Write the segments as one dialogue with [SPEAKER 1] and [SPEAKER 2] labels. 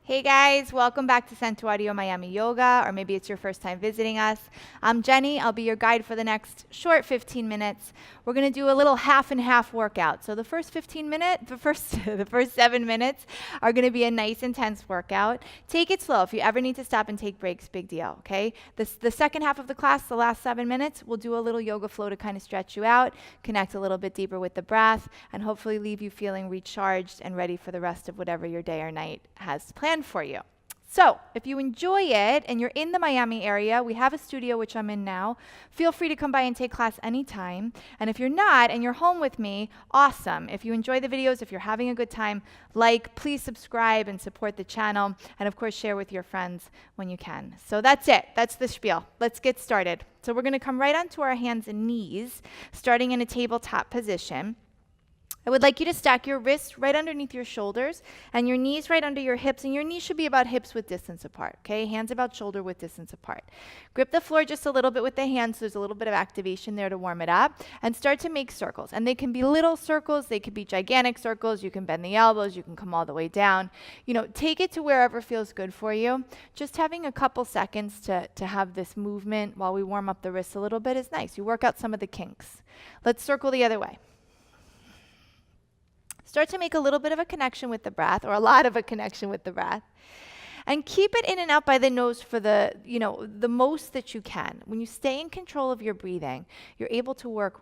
[SPEAKER 1] Hey guys, welcome back to Santuario Miami Yoga, or maybe it's your first time visiting us. I'm Jenny. I'll be your guide for the next short 15 minutes. We're going to do a little half and half workout. So the first 7 minutes are going to be a nice intense workout. Take it slow. If you ever need to stop and take breaks, big deal, okay? The second half of the class, the last 7 minutes, we'll do a little yoga flow to kind of stretch you out, connect a little bit deeper with the breath, and hopefully leave you feeling recharged and ready for the rest of whatever your day or night has planned for you. So if you enjoy it and you're in the Miami area, we have a studio, which I'm in now. Feel free to come by and take class anytime. And if you're not and you're home with me, awesome. If you enjoy the videos, if you're having a good time, please subscribe and support the channel. And of course, share with your friends when you can. So that's it. That's the spiel. Let's get started. So we're going to come right onto our hands and knees, starting in a tabletop position. I would like you to stack your wrists right underneath your shoulders and your knees right under your hips, and your knees should be about hips width distance apart, okay? Hands about shoulder width distance apart. Grip the floor just a little bit with the hands, so there's a little bit of activation there to warm it up, and start to make circles. And they can be little circles, they could be gigantic circles, you can bend the elbows, you can come all the way down. Take it to wherever feels good for you. Just having a couple seconds to have this movement while we warm up the wrists a little bit is nice. You work out some of the kinks. Let's circle the other way. Start to make a little bit of a connection with the breath, or a lot of a connection with the breath. And keep it in and out by the nose for the most that you can. When you stay in control of your breathing, you're able to work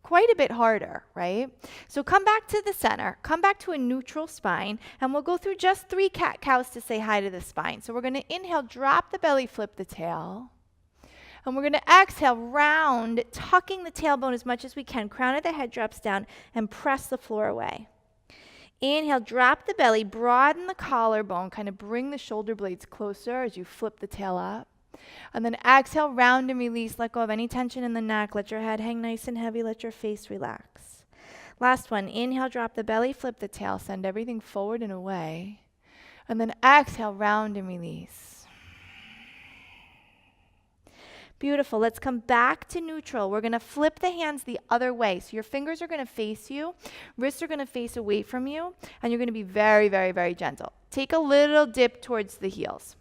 [SPEAKER 1] quite a bit harder, right? So come back to the center, come back to a neutral spine, and we'll go through just 3 cat-cows to say hi to the spine. So we're going to inhale, drop the belly, flip the tail. And we're going to exhale, round, tucking the tailbone as much as we can. Crown of the head drops down and press the floor away. Inhale, drop the belly, broaden the collarbone, kind of bring the shoulder blades closer as you flip the tail up. And then exhale, round and release. Let go of any tension in the neck. Let your head hang nice and heavy. Let your face relax. Last one. Inhale, drop the belly, flip the tail. Send everything forward and away. And then exhale, round and release. Beautiful. Let's come back to neutral. We're going to flip the hands the other way. So your fingers are going to face you, wrists are going to face away from you, and you're going to be very, very, very gentle. Take a little dip towards the heels.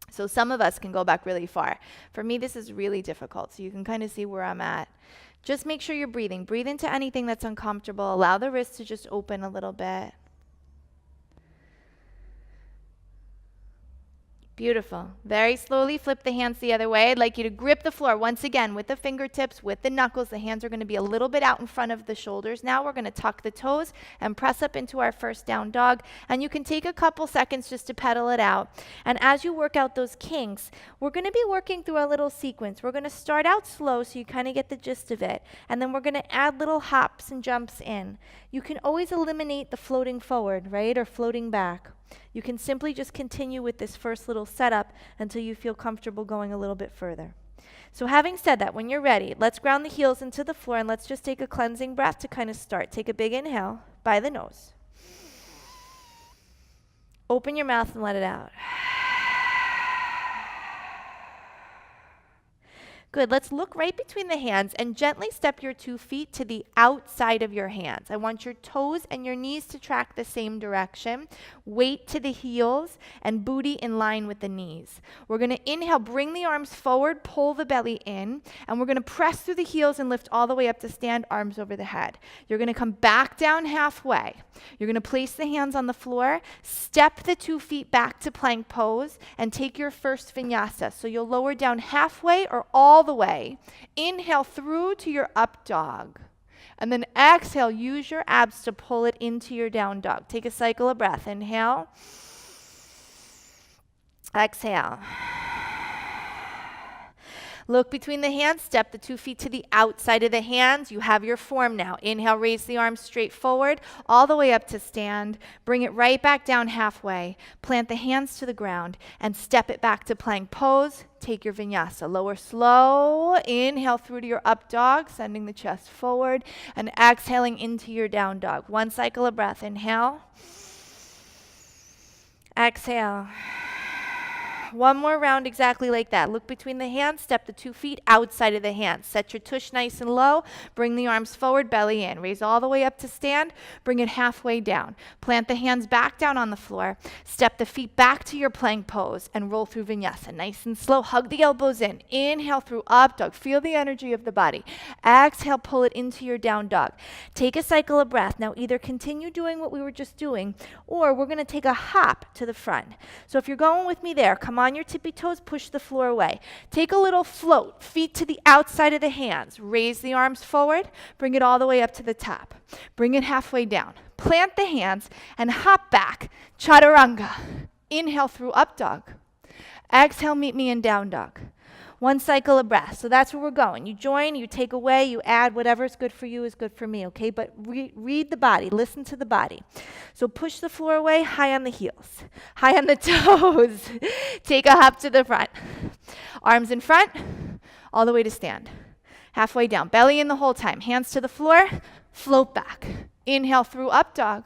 [SPEAKER 1] So some of us can go back really far. For me, this is really difficult, so you can kind of see where I'm at. Just make sure you're breathing. Breathe into anything that's uncomfortable. Allow the wrists to just open a little bit. Beautiful. Very slowly flip the hands the other way. I'd like you to grip the floor once again with the fingertips, with the knuckles. The hands are going to be a little bit out in front of the shoulders. Now we're going to tuck the toes and press up into our first down dog. And you can take a couple seconds just to pedal it out. And as you work out those kinks, we're going to be working through a little sequence. We're going to start out slow so you kind of get the gist of it. And then we're going to add little hops and jumps in. You can always eliminate the floating forward, right, or floating back. You can simply just continue with this first little setup until you feel comfortable going a little bit further. So having said that, when you're ready, let's ground the heels into the floor and let's just take a cleansing breath to kind of start. Take a big inhale by the nose. Open your mouth and let it out. Good. Let's look right between the hands and gently step your 2 feet to the outside of your hands. I want your toes and your knees to track the same direction. Weight to the heels and booty in line with the knees. We're going to inhale, bring the arms forward, pull the belly in, and we're going to press through the heels and lift all the way up to stand, arms over the head. You're going to come back down halfway. You're going to place the hands on the floor, step the 2 feet back to plank pose, and take your first vinyasa. So you'll lower down halfway or all the way. Inhale through to your up dog. And then exhale, use your abs to pull it into your down dog. Take a cycle of breath. Inhale. Exhale. Look between the hands, step the 2 feet to the outside of the hands. You have your form now. Inhale, raise the arms straight forward, all the way up to stand. Bring it right back down halfway. Plant the hands to the ground and step it back to plank pose. Take your vinyasa. Lower slow. Inhale through to your up dog, sending the chest forward, and exhaling into your down dog. 1 cycle of breath. Inhale. Exhale. One more round exactly like that. Look between the hands, step the 2 feet outside of the hands. Set your tush nice and low. Bring the arms forward, belly in. Raise all the way up to stand. Bring it halfway down. Plant the hands back down on the floor. Step the feet back to your plank pose and roll through vinyasa. Nice and slow. Hug the elbows in. Inhale through up dog. Feel the energy of the body. Exhale, pull it into your down dog. Take a cycle of breath. Now either continue doing what we were just doing, or we're going to take a hop to the front. So if you're going with me there, come on your tippy toes, push the floor away. Take a little float, feet to the outside of the hands. Raise the arms forward, bring it all the way up to the top. Bring it halfway down. Plant the hands and hop back, chaturanga. Inhale through up dog. Exhale, meet me in down dog. One cycle of breath. So that's where we're going. You join, you take away, you add. Whatever is good for you is good for me, okay? But read the body. Listen to the body. So push the floor away, high on the heels. High on the toes. Take a hop to the front. Arms in front, all the way to stand. Halfway down. Belly in the whole time. Hands to the floor, float back. Inhale through up dog.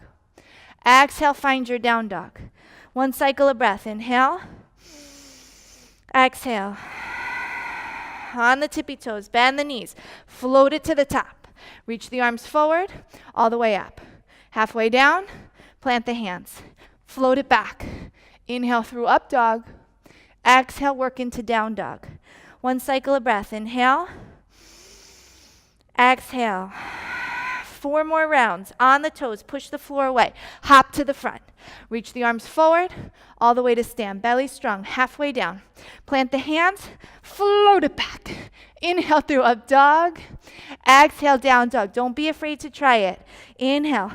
[SPEAKER 1] Exhale, find your down dog. One cycle of breath. Inhale. Exhale. On the tippy toes, bend the knees, float it to the top. Reach the arms forward, all the way up. Halfway down, plant the hands. Float it back. Inhale through up dog. Exhale, work into down dog. One cycle of breath. Inhale. Exhale. 4 more rounds. On the toes, push the floor away. Hop to the front. Reach the arms forward, all the way to stand. Belly strong, halfway down. Plant the hands, float it back. Inhale through up dog. Exhale, down dog. Don't be afraid to try it. Inhale.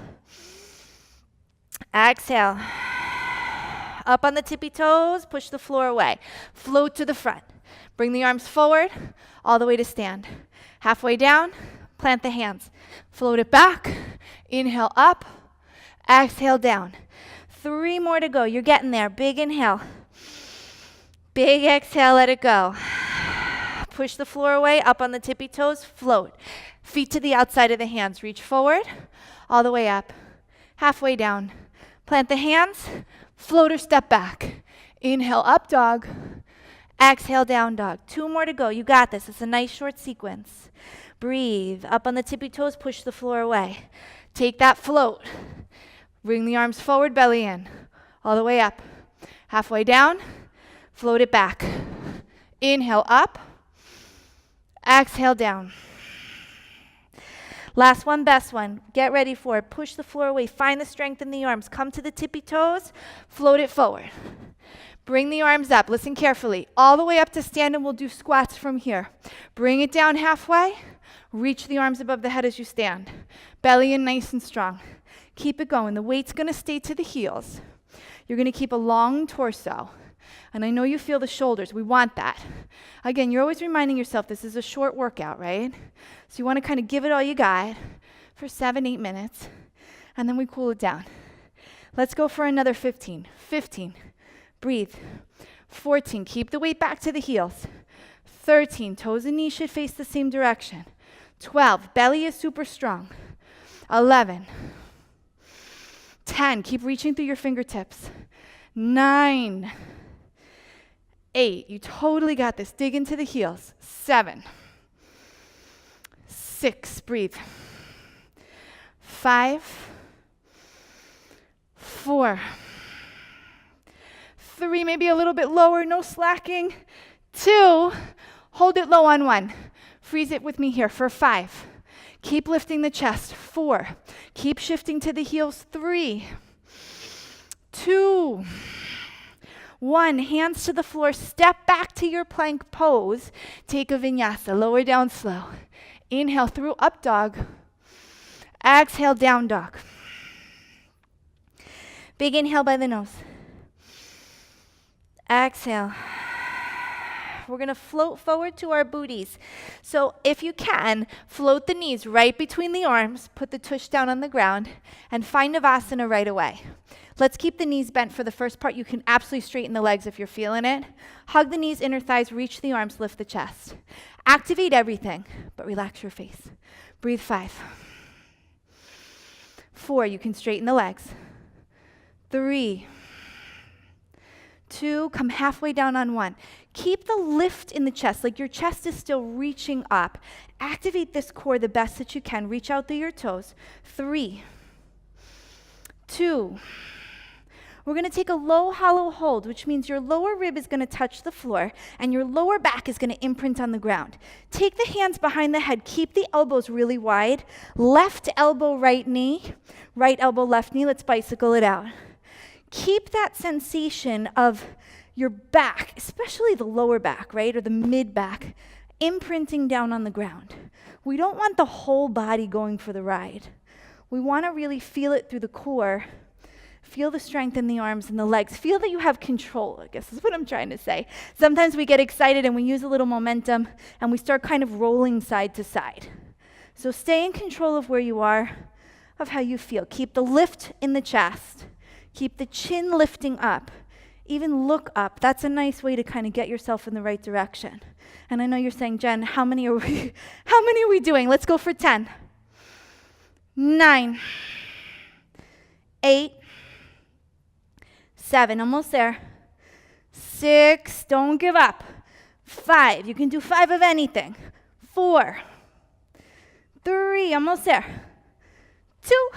[SPEAKER 1] Exhale. Up on the tippy toes, push the floor away. Float to the front. Bring the arms forward, all the way to stand. Halfway down, plant the hands. Float it back. Inhale up. Exhale down. 3 more to go. You're getting there. Big inhale. Big exhale. Let it go. Push the floor away. Up on the tippy toes. Float. Feet to the outside of the hands. Reach forward. All the way up. Halfway down. Plant the hands. Float or step back. Inhale up dog. Exhale down dog. 2 more to go. You got this. It's a nice short sequence. Breathe. Up on the tippy toes. Push the floor away. Take that float. Bring the arms forward, belly in. All the way up. Halfway down. Float it back. Inhale up. Exhale down. Last one, best one. Get ready for it. Push the floor away. Find the strength in the arms. Come to the tippy toes. Float it forward. Bring the arms up. Listen carefully. All the way up to stand, and we'll do squats from here. Bring it down halfway. Reach the arms above the head as you stand. Belly in nice and strong. Keep it going. The weight's going to stay to the heels. You're going to keep a long torso. And I know you feel the shoulders. We want that. Again, you're always reminding yourself this is a short workout, right? So you want to kind of give it all you got for 7-8 minutes. And then we cool it down. Let's go for another 15. 15. Breathe. 14. Keep the weight back to the heels. 13. Toes and knees should face the same direction. 12. Belly is super strong. 11. 10. Keep reaching through your fingertips. 9. 8. You totally got this. Dig into the heels. 7. 6. Breathe. 5. 4. 3. Maybe a little bit lower. No slacking. 2. Hold it low on 1. Freeze it with me here for 5. Keep lifting the chest. 4. Keep shifting to the heels. 3. 2. 1. Hands to the floor. Step back to your plank pose. Take a vinyasa. Lower down slow. Inhale through up dog. Exhale down dog. Big inhale by the nose. Exhale. We're going to float forward to our booties. So if you can, float the knees right between the arms, put the tush down on the ground, and find Navasana right away. Let's keep the knees bent for the first part. You can absolutely straighten the legs if you're feeling it. Hug the knees, inner thighs, reach the arms, lift the chest. Activate everything, but relax your face. Breathe 5. 4, you can straighten the legs. 3. 2, come halfway down on 1. Keep the lift in the chest, like your chest is still reaching up. Activate this core the best that you can. Reach out through your toes. 3, 2. We're going to take a low, hollow hold, which means your lower rib is going to touch the floor and your lower back is going to imprint on the ground. Take the hands behind the head. Keep the elbows really wide. Left elbow, right knee. Right elbow, left knee. Let's bicycle it out. Keep that sensation of your back, especially the lower back, right, or the mid back, imprinting down on the ground. We don't want the whole body going for the ride. We want to really feel it through the core. Feel the strength in the arms and the legs. Feel that you have control, I guess is what I'm trying to say. Sometimes we get excited and we use a little momentum and we start kind of rolling side to side. So stay in control of where you are, of how you feel. Keep the lift in the chest. Keep the chin lifting up. Even look up. That's a nice way to kind of get yourself in the right direction. And I know you're saying, Jen, how many are we doing? Let's go for 10. 9. 8. 7, almost there. 6, don't give up. 5, you can do 5 of anything. 4, 3, almost there. 2,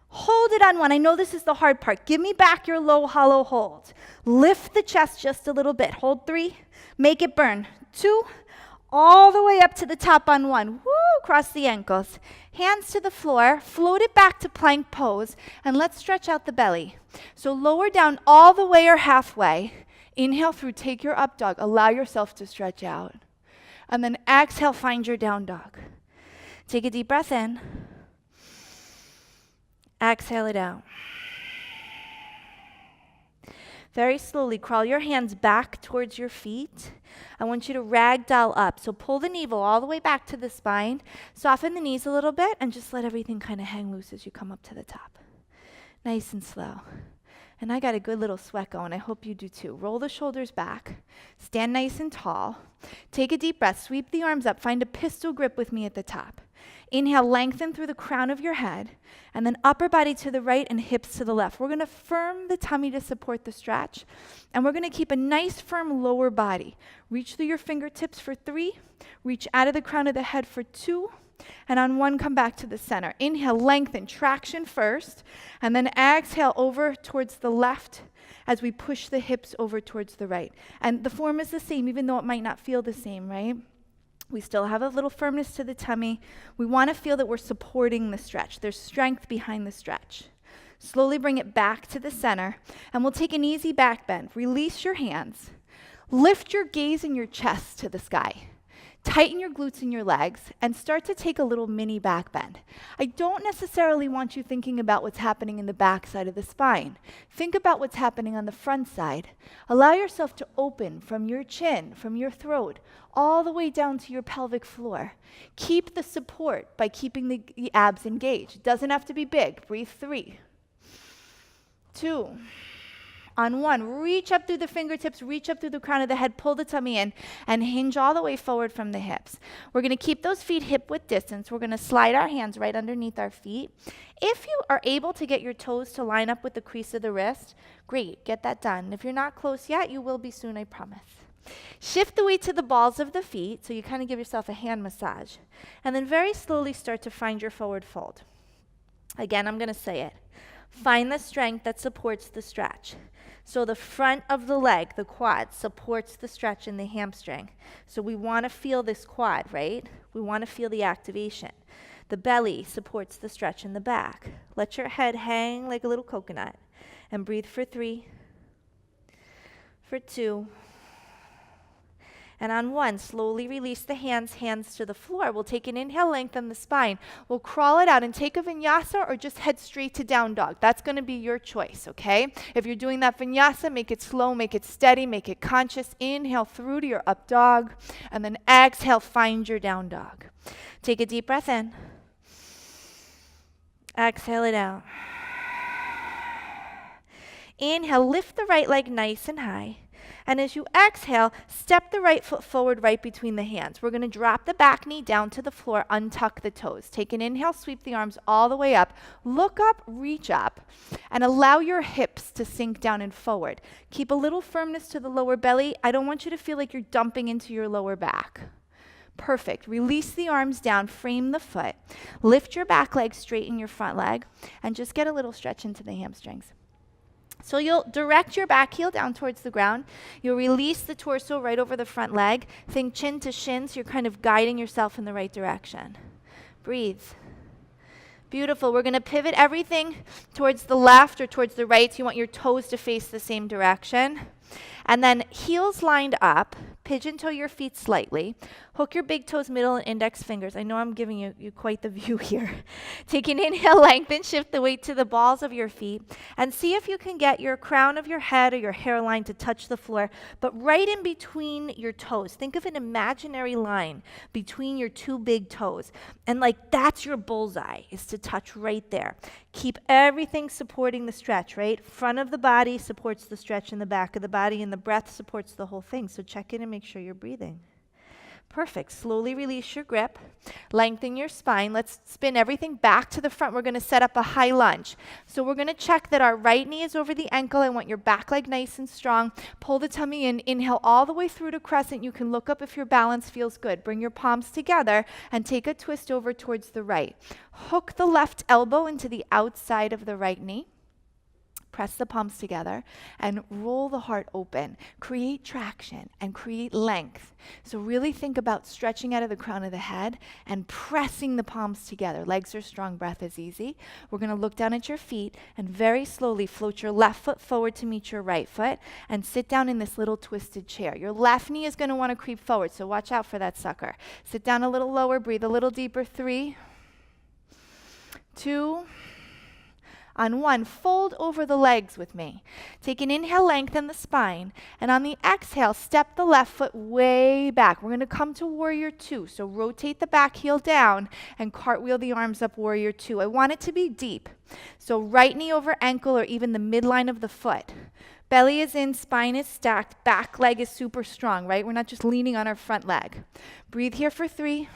[SPEAKER 1] hold it on 1. I know this is the hard part. Give me back your low, hollow hold. Lift the chest just a little bit. Hold 3, make it burn. 2, all the way up to the top on 1. Woo, cross the ankles. Hands to the floor, float it back to plank pose, and let's stretch out the belly. So lower down all the way or halfway. Inhale through, take your up dog. Allow yourself to stretch out. And then exhale, find your down dog. Take a deep breath in. Exhale it out. Very slowly, crawl your hands back towards your feet. I want you to ragdoll up. So pull the navel all the way back to the spine. Soften the knees a little bit and just let everything kind of hang loose as you come up to the top. Nice and slow. And I got a good little sweat going. I hope you do too. Roll the shoulders back. Stand nice and tall. Take a deep breath. Sweep the arms up. Find a pistol grip with me at the top. Inhale, lengthen through the crown of your head, and then upper body to the right and hips to the left. We're going to firm the tummy to support the stretch, and we're going to keep a nice firm lower body. Reach through your fingertips for 3, reach out of the crown of the head for 2, and on 1, come back to the center. Inhale, lengthen, traction first, and then exhale over towards the left as we push the hips over towards the right. And the form is the same, even though it might not feel the same, right? We still have a little firmness to the tummy. We want to feel that we're supporting the stretch. There's strength behind the stretch. Slowly bring it back to the center, and we'll take an easy back bend. Release your hands. Lift your gaze and your chest to the sky. Tighten your glutes and your legs, and start to take a little mini back bend. I don't necessarily want you thinking about what's happening in the back side of the spine. Think about what's happening on the front side. Allow yourself to open from your chin, from your throat, all the way down to your pelvic floor. Keep the support by keeping the abs engaged. It doesn't have to be big. Breathe 3, 2, on 1, reach up through the fingertips, reach up through the crown of the head, pull the tummy in, and hinge all the way forward from the hips. We're going to keep those feet hip-width distance. We're going to slide our hands right underneath our feet. If you are able to get your toes to line up with the crease of the wrist, great, get that done. If you're not close yet, you will be soon, I promise. Shift the weight to the balls of the feet, so you kind of give yourself a hand massage. And then very slowly start to find your forward fold. Again, I'm going to say it. Find the strength that supports the stretch. So the front of the leg, the quad, supports the stretch in the hamstring. So we want to feel this quad, right? We want to feel the activation. The belly supports the stretch in the back. Let your head hang like a little coconut. And breathe for 3, for 2, and on 1, slowly release the hands to the floor. We'll take an inhale, lengthen the spine. We'll crawl it out and take a vinyasa or just head straight to down dog. That's going to be your choice, okay? If you're doing that vinyasa, make it slow, make it steady, make it conscious. Inhale through to your up dog, and then exhale, find your down dog. Take a deep breath in. Exhale it out. Inhale, lift the right leg nice and high. And as you exhale, step the right foot forward right between the hands. We're going to drop the back knee down to the floor, untuck the toes. Take an inhale, sweep the arms all the way up. Look up, reach up, and allow your hips to sink down and forward. Keep a little firmness to the lower belly. I don't want you to feel like you're dumping into your lower back. Perfect. Release the arms down, frame the foot. Lift your back leg, straighten your front leg, and just get a little stretch into the hamstrings. So you'll direct your back heel down towards the ground. You'll release the torso right over the front leg. Think chin to shin, so you're kind of guiding yourself in the right direction. Breathe. Beautiful. We're going to pivot everything towards the left or towards the right. So you want your toes to face the same direction. And then heels lined up, pigeon toe your feet slightly. Hook your big toes, middle, and index fingers. I know I'm giving you quite the view here. Take an inhale, lengthen, shift the weight to the balls of your feet, and see if you can get your crown of your head or your hairline to touch the floor, but right in between your toes. Think of an imaginary line between your two big toes. And like that's your bullseye, is to touch right there. Keep everything supporting the stretch, right? Front of the body supports the stretch in the back of the body, and the breath supports the whole thing. So check in and make sure you're breathing. Perfect. Slowly release your grip. Lengthen your spine. Let's spin everything back to the front. We're going to set up a high lunge. So we're going to check that our right knee is over the ankle. I want your back leg nice and strong. Pull the tummy in. Inhale all the way through to crescent. You can look up if your balance feels good. Bring your palms together and take a twist over towards the right. Hook the left elbow into the outside of the right knee. Press the palms together and roll the heart open. Create traction and create length. So really think about stretching out of the crown of the head and pressing the palms together. Legs are strong, breath is easy. We're going to look down at your feet and very slowly float your left foot forward to meet your right foot and sit down in this little twisted chair. Your left knee is going to want to creep forward, so watch out for that sucker. Sit down a little lower, breathe a little deeper. 3, 2, on 1, fold over the legs with me. Take an inhale, lengthen the spine. And on the exhale, step the left foot way back. We're going to come to warrior 2. So rotate the back heel down and cartwheel the arms up, warrior 2. I want it to be deep. So right knee over ankle or even the midline of the foot. Belly is in, spine is stacked, back leg is super strong, right? We're not just leaning on our front leg. Breathe here for 3.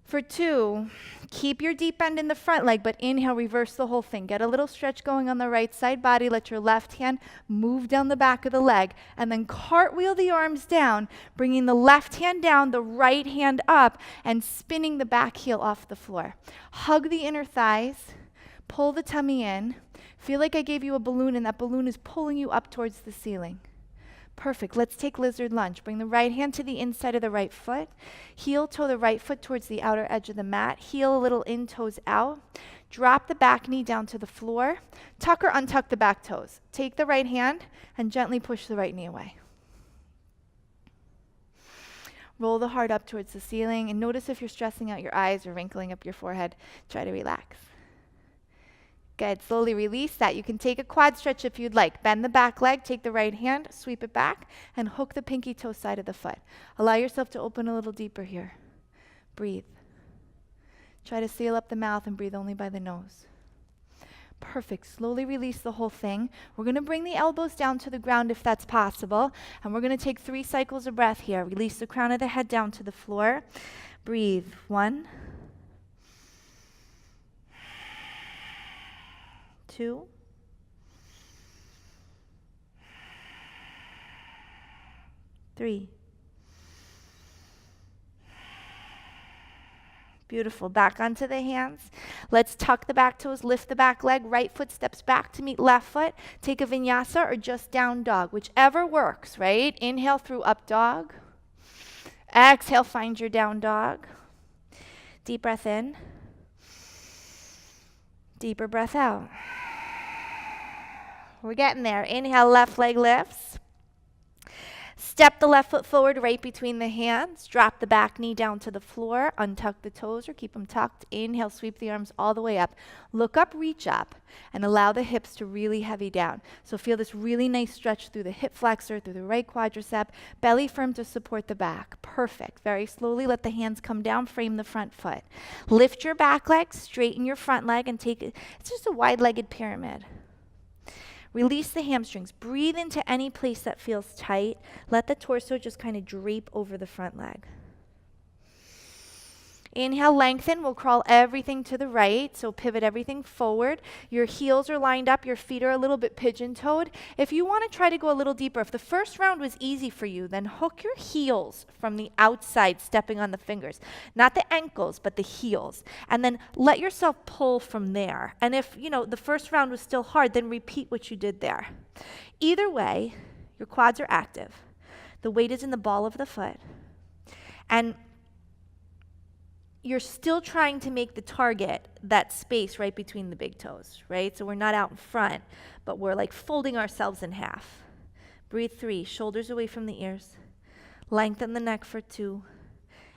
[SPEAKER 1] For 2, keep your deep bend in the front leg, but inhale, reverse the whole thing. Get a little stretch going on the right side body. Let your left hand move down the back of the leg, and then cartwheel the arms down, bringing the left hand down, the right hand up, and spinning the back heel off the floor. Hug the inner thighs, pull the tummy in. Feel like I gave you a balloon, and that balloon is pulling you up towards the ceiling. Perfect. Let's take lizard lunge. Bring the right hand to the inside of the right foot. Heel toe the right foot towards the outer edge of the mat. Heel a little in, toes out. Drop the back knee down to the floor. Tuck or untuck the back toes. Take the right hand and gently push the right knee away. Roll the heart up towards the ceiling and notice if you're stressing out your eyes or wrinkling up your forehead. Try to relax. Good. Slowly release that. You can take a quad stretch if you'd like. Bend the back leg, take the right hand, sweep it back, and hook the pinky toe side of the foot. Allow yourself to open a little deeper here. Breathe. Try to seal up the mouth and breathe only by the nose. Perfect. Slowly release the whole thing. We're going to bring the elbows down to the ground if that's possible, and we're going to take 3 cycles of breath here. Release the crown of the head down to the floor. Breathe. 1, 2, 3. Beautiful. Back onto the hands. Let's tuck the back toes, lift the back leg. Right foot steps back to meet left foot. Take a vinyasa or just down dog, whichever works, right? Inhale through up dog. Exhale, find your down dog. Deep breath in. Deeper breath out. We're getting there. Inhale, left leg lifts. Step the left foot forward right between the hands. Drop the back knee down to the floor. Untuck the toes or keep them tucked. Inhale, sweep the arms all the way up. Look up, reach up, and allow the hips to really heavy down. So feel this really nice stretch through the hip flexor, through the right quadricep. Belly firm to support the back. Perfect. Very slowly let the hands come down. Frame the front foot. Lift your back leg, straighten your front leg, and take it. It's just a wide-legged pyramid. Release the hamstrings. Breathe into any place that feels tight. Let the torso just kind of drape over the front leg. Inhale, lengthen. We'll crawl everything to the right. So pivot everything forward. Your heels are lined up. Your feet are a little bit pigeon-toed. If you want to try to go a little deeper, if the first round was easy for you, then hook your heels from the outside, stepping on the fingers. Not the ankles, but the heels. And then let yourself pull from there. And if, the first round was still hard, then repeat what you did there. Either way, your quads are active. The weight is in the ball of the foot. And you're still trying to make the target that space right between the big toes, right? So we're not out in front, but we're like folding ourselves in half. Breathe 3, shoulders away from the ears. Lengthen the neck for 2.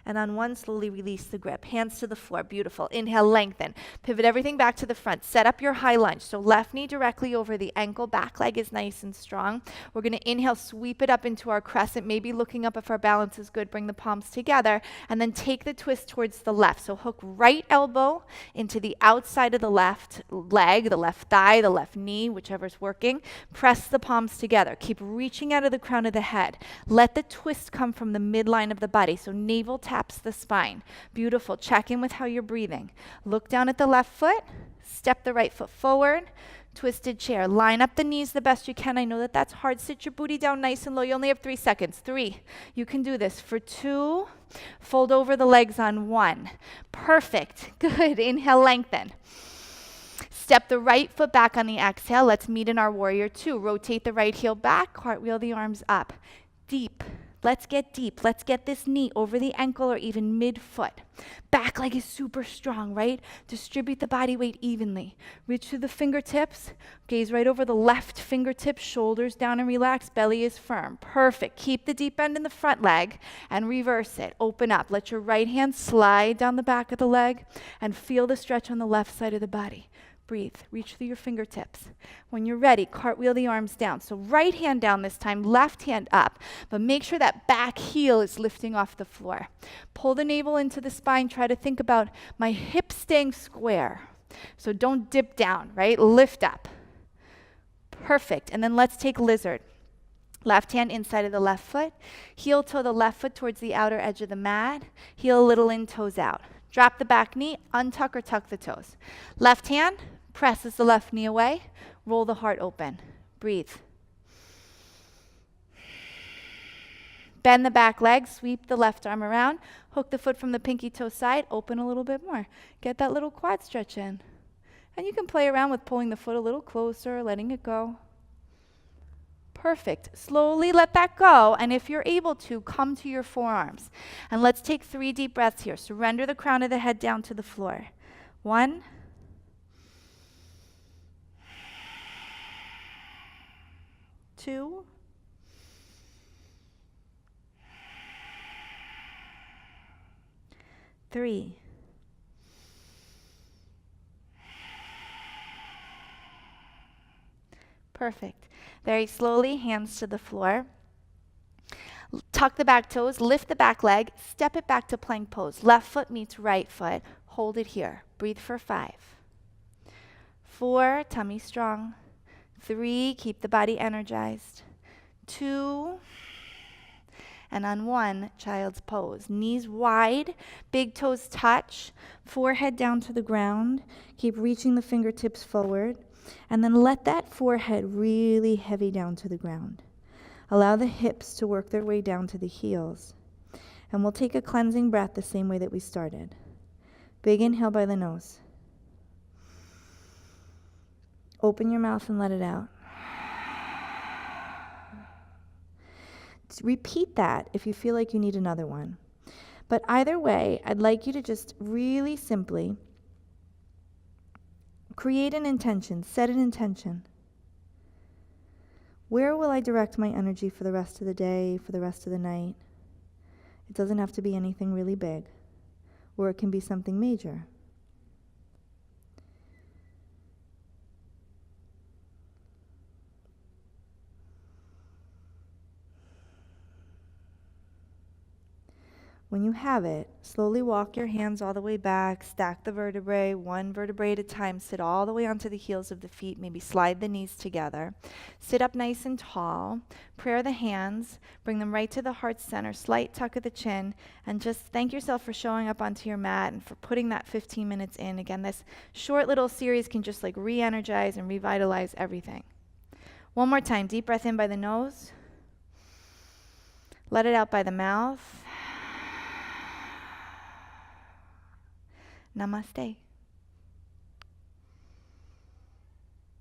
[SPEAKER 1] And on 1, slowly release the grip. Hands to the floor. Beautiful. Inhale, lengthen. Pivot everything back to the front. Set up your high lunge. So left knee directly over the ankle. Back leg is nice and strong. We're going to inhale, sweep it up into our crescent. Maybe looking up if our balance is good. Bring the palms together. And then take the twist towards the left. So hook right elbow into the outside of the left leg, the left thigh, the left knee, whichever's working. Press the palms together. Keep reaching out of the crown of the head. Let the twist come from the midline of the body. So navel taps the spine. Beautiful. Check in with how you're breathing. Look down at the left foot. Step the right foot forward. Twisted chair. Line up the knees the best you can. I know that that's hard. Sit your booty down nice and low. You only have 3 seconds. 3. You can do this. For 2. Fold over the legs on 1. Perfect. Good. Inhale, lengthen. Step the right foot back on the exhale. Let's meet in our warrior 2. Rotate the right heel back. Cartwheel the arms up. Deep. Let's get deep. Let's get this knee over the ankle or even mid-foot. Back leg is super strong, right? Distribute the body weight evenly. Reach through the fingertips. Gaze right over the left fingertips. Shoulders down and relax. Belly is firm. Perfect. Keep the deep end in the front leg and reverse it. Open up. Let your right hand slide down the back of the leg and feel the stretch on the left side of the body. Breathe. Reach through your fingertips. When you're ready, cartwheel the arms down. So right hand down this time, left hand up. But make sure that back heel is lifting off the floor. Pull the navel into the spine. Try to think about my hips staying square. So don't dip down, right? Lift up. Perfect. And then let's take lizard. Left hand inside of the left foot. Heel toe the left foot towards the outer edge of the mat. Heel a little in, toes out. Drop the back knee, untuck or tuck the toes. Left hand presses the left knee away. Roll the heart open. Breathe. Bend the back leg, sweep the left arm around. Hook the foot from the pinky toe side, open a little bit more. Get that little quad stretch in. And you can play around with pulling the foot a little closer, letting it go. Perfect. Slowly let that go, and if you're able to, come to your forearms. And let's take 3 deep breaths here. Surrender the crown of the head down to the floor. 1. 2. 3. Perfect. Very slowly, hands to the floor. Tuck the back toes, lift the back leg, step it back to plank pose. Left foot meets right foot. Hold it here. Breathe for 5. 4, tummy strong. 3, keep the body energized. 2, and on 1, child's pose. Knees wide, big toes touch, forehead down to the ground. Keep reaching the fingertips forward. And then let that forehead really heavy down to the ground. Allow the hips to work their way down to the heels. And we'll take a cleansing breath the same way that we started. Big inhale by the nose. Open your mouth and let it out. Repeat that if you feel like you need another one. But either way, I'd like you to just really simply create an intention, set an intention. Where will I direct my energy for the rest of the day, for the rest of the night? It doesn't have to be anything really big, or it can be something major. When you have it, slowly walk your hands all the way back, stack the vertebrae, one vertebrae at a time, sit all the way onto the heels of the feet, maybe slide the knees together. Sit up nice and tall, prayer the hands, bring them right to the heart center, slight tuck of the chin, and just thank yourself for showing up onto your mat and for putting that 15 minutes in. Again, this short little series can just like re-energize and revitalize everything. One more time, deep breath in by the nose, let it out by the mouth. Namaste.